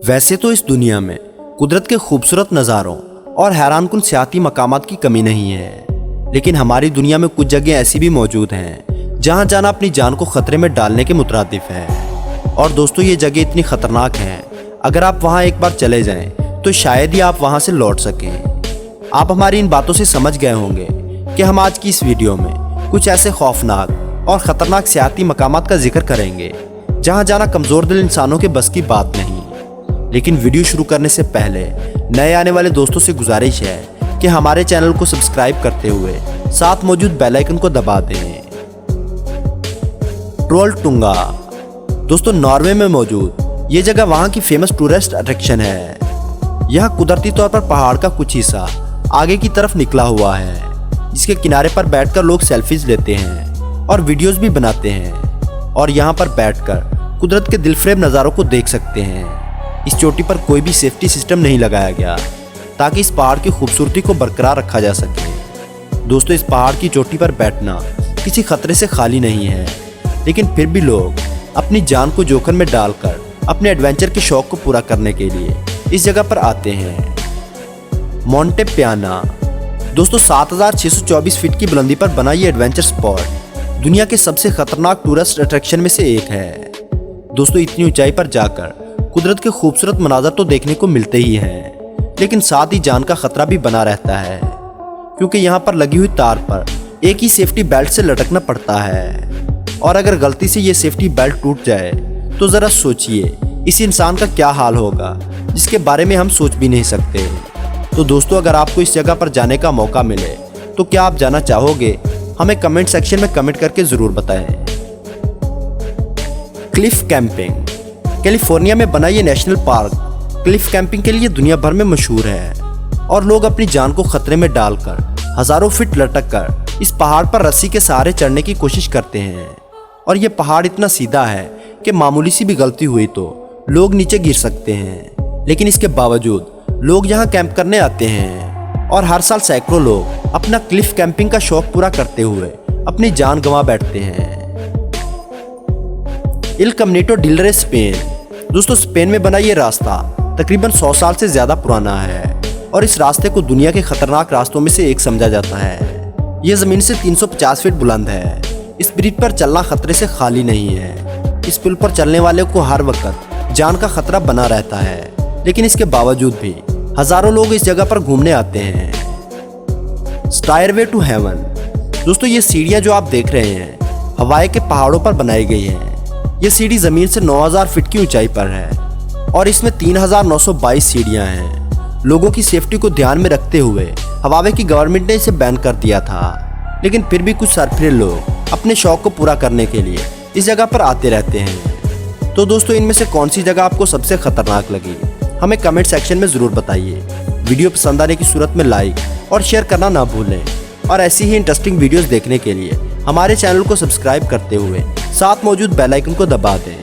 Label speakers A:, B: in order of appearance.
A: वैसे तो इस दुनिया में कुदरत के खूबसूरत नज़ारों और हैरानकुन सियाती मकामात की कमी नहीं है, लेकिन हमारी दुनिया में कुछ जगह ऐसी भी मौजूद हैं जहां जाना अपनी जान को खतरे में डालने के मुतरादिफ है। और दोस्तों, ये जगह इतनी खतरनाक हैं, अगर आप वहां एक बार चले जाएं तो शायद ही आप वहां से लौट सकें। आप हमारी इन बातों से समझ गए होंगे कि हम आज की इस वीडियो में कुछ ऐसे खौफनाक और ख़तरनाक सियाती मकामात का जिक्र करेंगे जहां जाना कमज़ोर दिल इंसानों के बस की बात नहीं। लेकिन वीडियो शुरू करने से पहले नए आने वाले दोस्तों से गुजारिश है कि हमारे चैनल को सब्सक्राइब करते हुए साथ मौजूद बेल आइकन को दबा दें। ट्रोलटुंगा दोस्तों, नॉर्वे में मौजूद ये जगह वहाँ की फेमस टूरिस्ट अट्रैक्शन है। यह कुदरती तौर पर पहाड़ का कुछ हिस्सा आगे की तरफ निकला हुआ है, जिसके किनारे पर बैठकर लोग सेल्फीज लेते हैं और वीडियोस भी बनाते हैं, और यहाँ पर बैठकर कुदरत के दिलफरेब नज़ारों को देख सकते हैं। इस चोटी पर कोई भी सेफ्टी सिस्टम नहीं लगाया गया ताकि इस पहाड़ की खूबसूरती को बरकरार रखा जा सके। दोस्तों, इस पहाड़ की चोटी पर बैठना किसी खतरे से खाली नहीं है, लेकिन फिर भी लोग अपनी जान को जोखिम में डालकर अपने एडवेंचर के शौक को पूरा करने के लिए इस जगह पर आते हैं। मोंटे पियाना दोस्तों, 7624 फीट की बुलंदी पर बना ये एडवेंचर स्पॉट दुनिया के सबसे खतरनाक टूरिस्ट अट्रैक्शन में से एक है। दोस्तों, इतनी ऊंचाई पर जाकर कुदरत के खूबसूरत मनाजर तो देखने को मिलते ही हैं, लेकिन साथ ही जान का खतरा भी बना रहता है, क्योंकि यहाँ पर लगी हुई तार पर एक ही सेफ्टी बेल्ट से लटकना पड़ता है, और अगर गलती से ये सेफ्टी बेल्ट टूट जाए तो ज़रा सोचिए इस इंसान का क्या हाल होगा, जिसके बारे में हम सोच भी नहीं सकते। तो दोस्तों, अगर आपको इस जगह पर जाने का मौका मिले तो क्या आप जाना चाहोगे? हमें कमेंट सेक्शन में कमेंट करके ज़रूर बताएं। क्लिफ कैंपिंग कैलिफोर्निया में बना ये नेशनल पार्क क्लिफ कैंपिंग के लिए दुनिया भर में मशहूर है, और लोग अपनी जान को खतरे में डालकर हजारों फीट लटक कर इस पहाड़ पर रस्सी के सहारे चढ़ने की कोशिश करते हैं। और ये पहाड़ इतना सीधा है कि मामूली सी भी गलती हुई तो लोग नीचे गिर सकते हैं, लेकिन इसके बावजूद लोग यहाँ कैंप करने आते हैं, और हर साल सैकड़ों लोग अपना क्लिफ कैंपिंग का शौक पूरा करते हुए अपनी जान गंवा बैठते हैं। इल कैमिनो डेल रे स्पेन दोस्तों, स्पेन में बना ये रास्ता तकरीबन 100 साल से ज़्यादा पुराना है, और इस रास्ते को दुनिया के खतरनाक रास्तों में से एक समझा जाता है। ये ज़मीन से 350 फीट बुलंद है। इस ब्रिज पर चलना खतरे से खाली नहीं है। इस पुल पर चलने वाले को हर वक्त जान का खतरा बना रहता है, लेकिन इसके बावजूद भी हज़ारों लोग इस जगह पर घूमने आते हैं। स्टायरवे टू हेवन दोस्तों, ये सीढ़ियाँ जो आप देख रहे हैं हवाई के पहाड़ों पर बनाई गई हैं। ये सीढ़ी ज़मीन से 9000 फीट की ऊंचाई पर है, और इसमें 3922 सीढ़ियाँ हैं। लोगों की सेफ्टी को ध्यान में रखते हुए हवावे की गवर्नमेंट ने इसे बैन कर दिया था, लेकिन फिर भी कुछ सरफिरे लोग अपने शौक को पूरा करने के लिए इस जगह पर आते रहते हैं। तो दोस्तों, इनमें से कौन सी जगह आपको सबसे खतरनाक लगी? हमें कमेंट सेक्शन में ज़रूर बताइए। वीडियो पसंद आने की सूरत में लाइक और शेयर करना ना भूलें, और ऐसी ही इंटरेस्टिंग वीडियोस देखने के लिए हमारे चैनल को सब्सक्राइब करते हुए साथ मौजूद बेल आइकन को दबा दें।